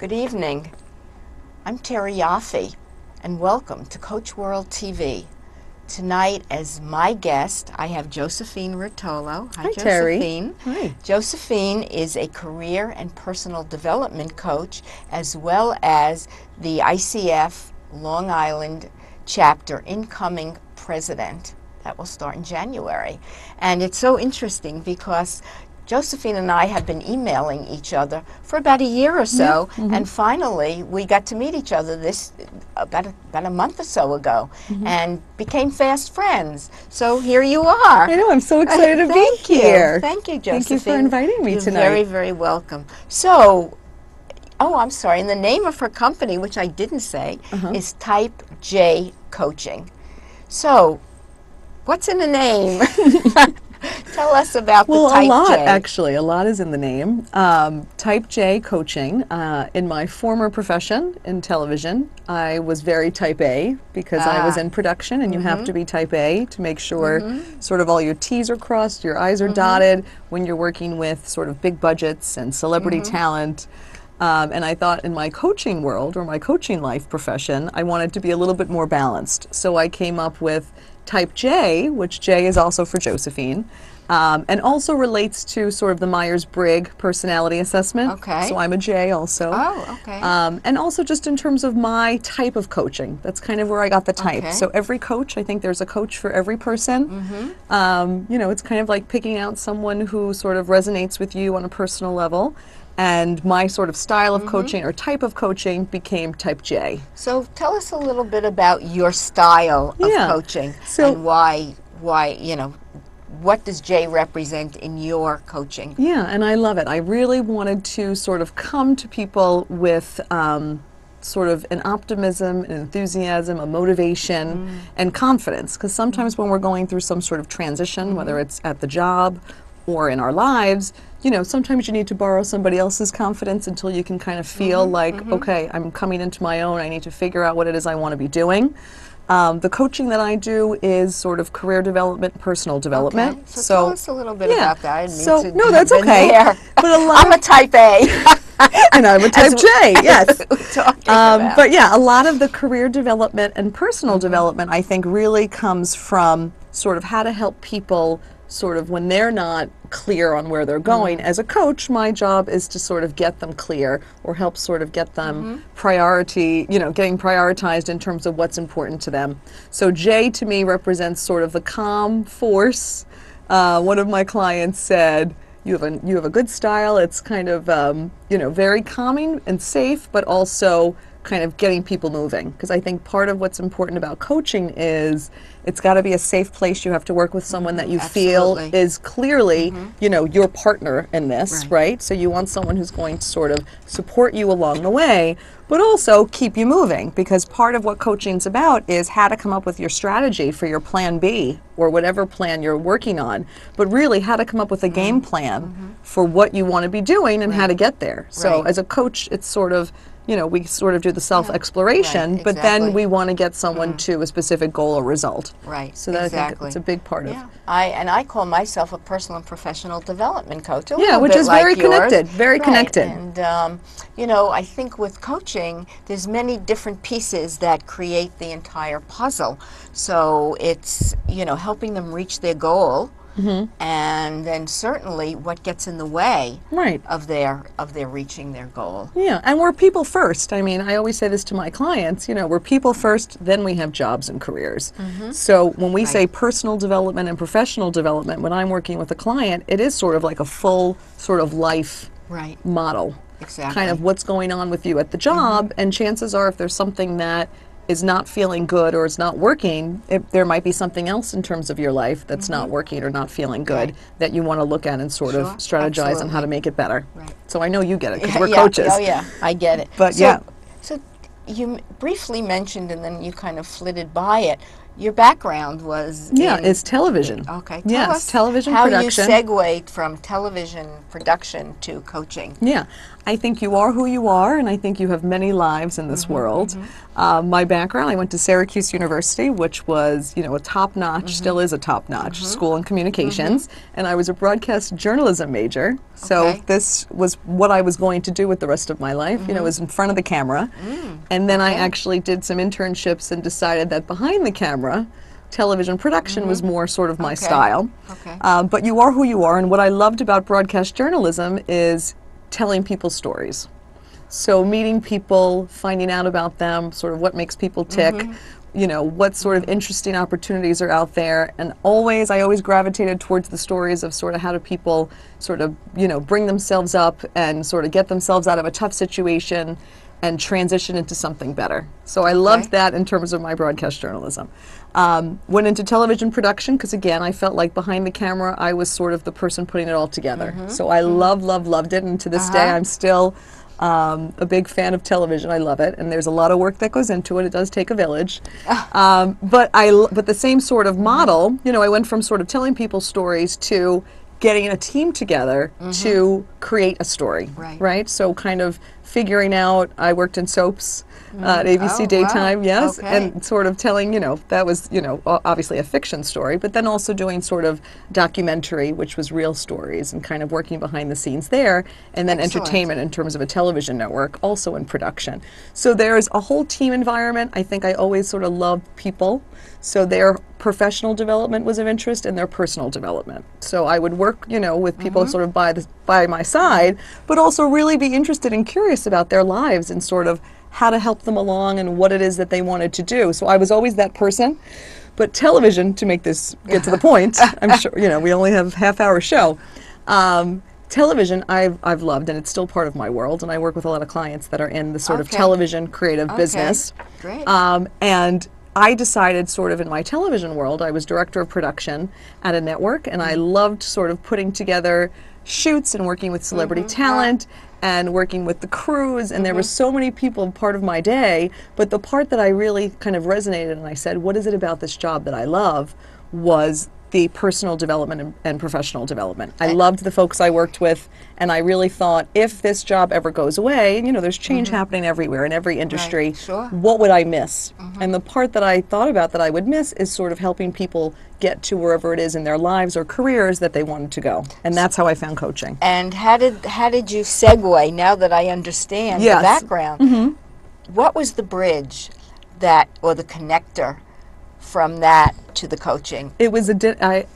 Good evening. I'm Terry Yoffe, and welcome to Coach World TV. Tonight, as my guest, I have Josephine Rotolo. Hi, Terry. Josephine. Hi. Josephine is a career and personal development coach, as well as the ICF Long Island chapter incoming president. That will start in January. And it's so interesting because Josephine and I have been emailing each other for about a year or so, and finally we got to meet each other about a month or so ago, and became fast friends. So here you are. I know, I'm so excited to be here. Thank you, Josephine. Thank you for inviting me tonight. You're very, very welcome. So, I'm sorry, and the name of her company, which I didn't say, is Type J Coaching. So, what's in the name? Tell us about the Type J. Well, a lot, actually. A lot is in the name. Type J Coaching. In my former profession in television, I was very Type A because I was in production, and you have to be Type A to make sure sort of all your T's are crossed, your I's are dotted when you're working with sort of big budgets and celebrity talent. And I thought in my coaching world, or my coaching life profession, I wanted to be a little bit more balanced. So I came up with Type J, which J is also for Josephine, and also relates to sort of the Myers-Briggs personality assessment. Okay. So I'm a J also. Oh, okay. And also just in terms of my type of coaching. That's kind of where I got the type. Okay. So every coach, I think there's a coach for every person. You know, it's kind of like picking out someone who sort of resonates with you on a personal level. And my sort of style of coaching or type of coaching became Type J. So tell us a little bit about your style of coaching, and why, what does J represent in your coaching? Yeah, and I love it. I really wanted to sort of come to people with sort of an optimism, an enthusiasm, a motivation, and confidence. Because sometimes when we're going through some sort of transition, whether it's at the job or in our lives, you know, sometimes you need to borrow somebody else's confidence until you can kind of feel like, okay, I'm coming into my own, I need to figure out what it is I want to be doing. The coaching that I do is sort of career development, personal development. Okay. So tell us a little bit about that. I didn't mean to no, that's jump in okay. there. But I'm a Type A. and I'm a Type J, yes. But yeah, a lot of the career development and personal development, I think, really comes from sort of how to help people sort of when they're not clear on where they're going. As a coach, my job is to sort of get them clear or help sort of get them getting prioritized in terms of what's important to them. So J to me represents sort of the calm force. One of my clients said, you have a good style. It's kind of very calming and safe, but also kind of getting people moving. Because I think part of what's important about coaching is it's got to be a safe place. You have to work with someone that you feel is clearly, your partner in this, right? So you want someone who's going to sort of support you along the way, but also keep you moving. Because part of what coaching's about is how to come up with your strategy for your plan B or whatever plan you're working on, but really how to come up with a game plan for what you want to be doing and how to get there. So as a coach, it's sort of, we sort of do the self-exploration, but then we want to get someone to a specific goal or result. Right. So that I think it's a big part of. I call myself a personal and professional development coach. Which is very connected. Very connected. And I think with coaching, there's many different pieces that create the entire puzzle. So it's helping them reach their goal. And then certainly what gets in the way of their reaching their goal. Yeah, and we're people first. I mean, I always say this to my clients, we're people first, then we have jobs and careers. So when we say personal development and professional development, when I'm working with a client, it is sort of like a full sort of life model. Exactly. Kind of what's going on with you at the job, and chances are if there's something that is not feeling good or it's not working, there might be something else in terms of your life that's not working or not feeling good that you want to look at and sort of strategize on how to make it better. So I know you get it because we're coaches. Oh yeah, I get it. But so you briefly mentioned, and then you kind of flitted by it, your background was it's television. Okay, tell Yes, us television how production. you segued from television production to coaching. Yeah, I think you are who you are, and I think you have many lives in this world. My background, I went to Syracuse University, which was, a top-notch, still is a top-notch school in communications, and I was a broadcast journalism major. So this was what I was going to do with the rest of my life. It was in front of the camera, and then I actually did some internships and decided that behind the camera, television production was more sort of my style. But you are who you are, and what I loved about broadcast journalism is telling people stories. So meeting people, finding out about them, sort of what makes people tick, what sort of interesting opportunities are out there, and I always gravitated towards the stories of sort of how do people sort of, bring themselves up and sort of get themselves out of a tough situation and transition into something better. So I loved that in terms of my broadcast journalism. Went into television production because, again, I felt like behind the camera I was sort of the person putting it all together. So I loved it, and to this day I'm still a big fan of television. I love it, and there's a lot of work that goes into it. It does take a village. But the same sort of model, I went from sort of telling people stories to getting a team together to create a story, right? So kind of figuring out, I worked in soaps at ABC Daytime, yes, and sort of telling, that was, obviously a fiction story, but then also doing sort of documentary, which was real stories, and kind of working behind the scenes there, and then entertainment in terms of a television network, also in production. So there's a whole team environment. I think I always sort of loved people, so their professional development was of interest and their personal development. So I would work, with people sort of by my side, but also really be interested and curious about their lives and sort of how to help them along and what it is that they wanted to do. So I was always that person. But television, to make this get to the point, I'm sure, we only have a half-hour show. Television, I've loved, and it's still part of my world, and I work with a lot of clients that are in the sort of television creative business. Great. And I decided sort of in my television world, I was director of production at a network, and I loved sort of putting together shoots and working with celebrity talent and working with the crews, and there were so many people part of my day, but the part that I really kind of resonated and I said, what is it about this job that I love, was the personal development and professional development. I loved the folks I worked with, and I really thought, if this job ever goes away, and there's change happening everywhere in every industry, what would I miss? And the part that I thought about that I would miss is sort of helping people get to wherever it is in their lives or careers that they wanted to go. And that's how I found coaching. And how did you segue, now that I understand the background? What was the bridge or the connector from that to the coaching? It was what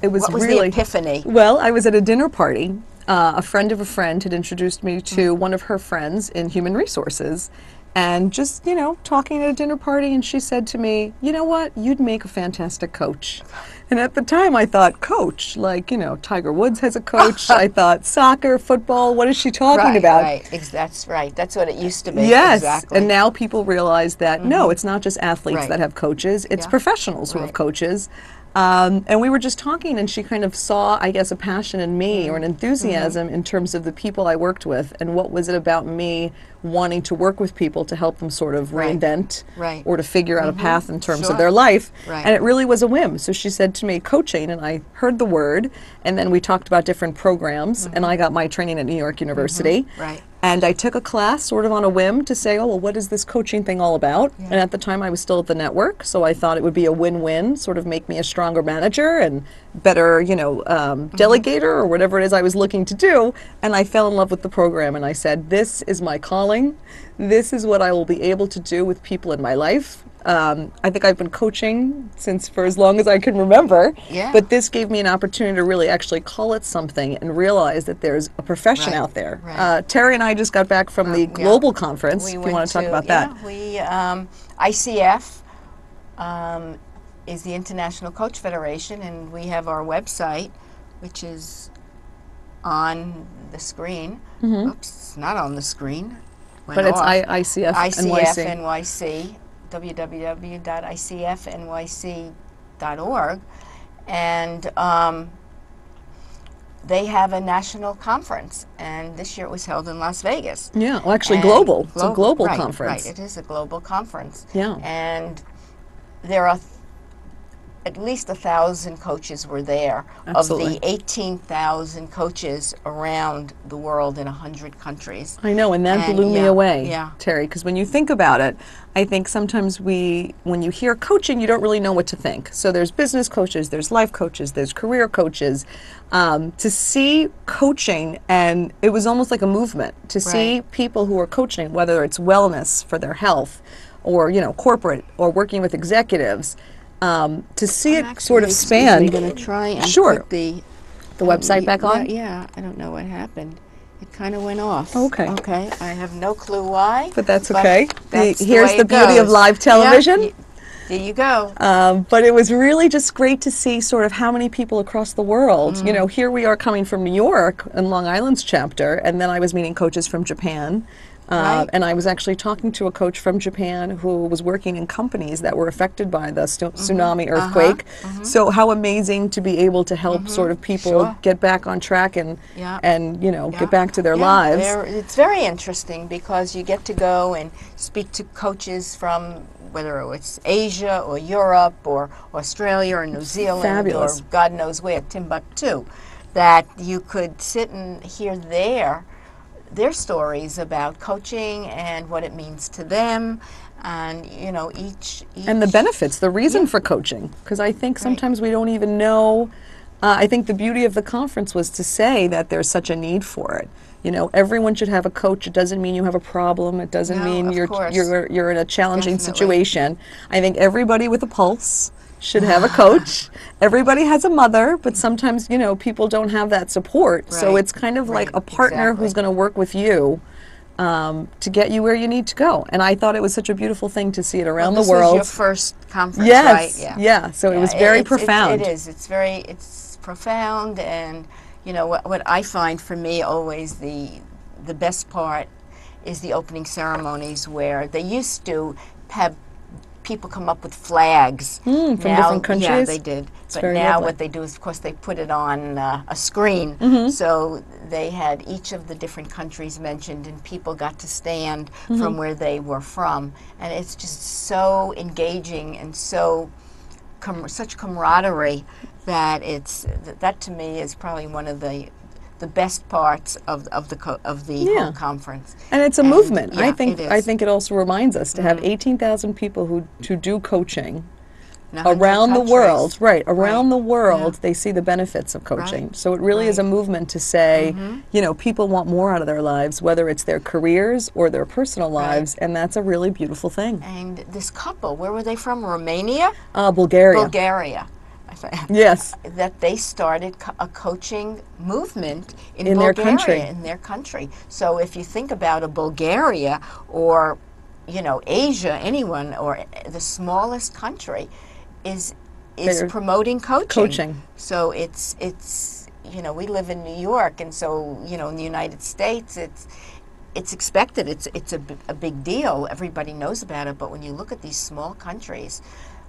was really the epiphany? Well, I was at a dinner party. A friend of a friend had introduced me to one of her friends in human resources, and just talking at a dinner party, and she said to me, "You know what? You'd make a fantastic coach." And at the time, I thought, coach, like Tiger Woods has a coach. I thought soccer, football. What is she talking about? That's right. That's what it used to be. Yes, exactly. And now people realize that no, it's not just athletes that have coaches. It's professionals who have coaches. And we were just talking, and she kind of saw, I guess, a passion in me or an enthusiasm in terms of the people I worked with, and what was it about me wanting to work with people to help them sort of reinvent or to figure out a path in terms of their life. And it really was a whim. So she said to me, coaching, and I heard the word, and then we talked about different programs, and I got my training at New York University. And I took a class sort of on a whim to say, oh, well, what is this coaching thing all about? And at the time I was still at the network, so I thought it would be a win-win, sort of make me a stronger manager and better, delegator or whatever it is I was looking to do. And I fell in love with the program, and I said, this is my calling. This is what I will be able to do with people in my life. I think I've been coaching for as long as I can remember, but this gave me an opportunity to really actually call it something and realize that there's a profession out there. Terry and I just got back from the global conference, if you want to talk about that. ICF is the International Coach Federation, and we have our website, which is on the screen. Oops, it's not on the screen. But it's ICF NYC. www.icfnyc.org, and they have a national conference, and this year it was held in Las Vegas. Yeah, well, actually global. It's a global conference. Right, it is a global conference. Yeah. And there are at least 1,000 coaches were there. Absolutely. Of the 18,000 coaches around the world in 100 countries. I know, and that And blew me yeah, away, yeah. Terry, because when you think about it, I think sometimes when you hear coaching, you don't really know what to think. So there's business coaches, there's life coaches, there's career coaches. To see coaching, and it was almost like a movement, to see Right. people who are coaching, whether it's wellness for their health, or corporate, or working with executives, to see I'm it sort of actually, span. excuse me, going to try and Sure. put the Website back on? Yeah, I don't know what happened. It kind of went off. Okay. Okay, I have no clue why. But that's okay. That's Here's way the it beauty of goes. live television. Yeah, there you go. But it was really just great to see sort of how many people across the world, here we are coming from New York in Long Island's chapter, and then I was meeting coaches from Japan. Right. And I was actually talking to a coach from Japan who was working in companies that were affected by the tsunami earthquake. So how amazing to be able to help sort of people Sure. get back on track and Yeah. get back to their lives. It's very interesting because you get to go and speak to coaches from whether it's Asia or Europe or Australia or New Zealand Fabulous. or God knows where, Timbuktu, that you could sit and hear their stories about coaching and what it means to them, and each And the benefits, the reason for coaching, because I think sometimes we don't even know. I think the beauty of the conference was to say that there's such a need for it. Everyone should have a coach. It doesn't mean you have a problem. It doesn't No, mean of course. you're in a challenging Definitely. situation. I think everybody with a pulse should have a coach. Everybody has a mother, but sometimes people don't have that support. So Right. it's kind of like Right. a partner who's Exactly. going to work with you to get you where you need to go. And I thought it was such a beautiful thing to see it around Well, the world. This was your first conference, Yes, right? yeah. So it was very profound. It is. It's profound, and what I find for me always the best part is the opening ceremonies where they used to have people come up with flags from different countries? Yeah, they did. But very now lovely. what they do is, of course, they put it on a screen. So they had each of the different countries mentioned, and people got to stand from where they were from, and it's just so engaging and so such camaraderie that that to me is probably one of the best parts of the Yeah. whole conference. And it's a And, movement. yeah, I think it I is. think it also reminds us to have 18,000 people who do coaching In 100 around the countries. world. Right, around the world, Yeah. they see the benefits of coaching. Right. So it really is a Right. movement to say, people want more out of their lives, whether it's their careers or their personal lives, and that's a really beautiful thing. And this couple, where were they from? Romania? Bulgaria. Bulgaria. I think. Yes. That they started a coaching movement in In their Bulgaria, country. in their country. So if you think about a Bulgaria or Asia, anyone, or the smallest country is They're promoting coaching. coaching. So it's we live in New York, and so in the United States it's expected. It's a big deal. Everybody knows about it. But when you look at these small countries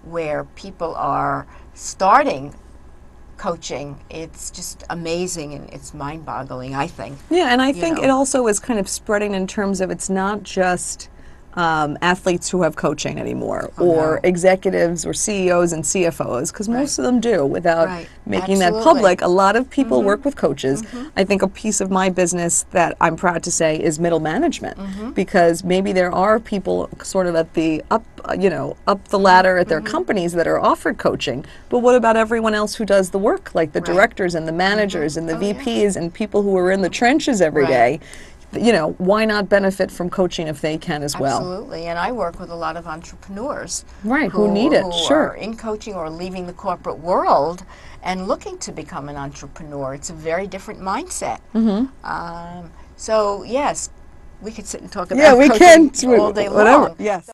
where people are starting coaching, it's just amazing, and it's mind-boggling, I think. Yeah, and I think know. it also is kind of spreading in terms of it's not just athletes who have coaching anymore, or no. executives or CEOs and CFOs, because most of them do without Right. making that Absolutely. public. A lot of people work with coaches. I think a piece of my business that I'm proud to say is middle management, because maybe there are people sort of at the up the ladder at their companies that are offered coaching, but what about everyone else who does the work, like the directors and the managers and the VPs and people who are in the trenches every day? Why not benefit from coaching if they can as well? Absolutely, and I work with a lot of entrepreneurs, Right, who need it, who sure. are in coaching or leaving the corporate world and looking to become an entrepreneur. It's a very different mindset. So yes, we could sit and talk about Yeah, we coaching can. all day Whatever. long. Yes.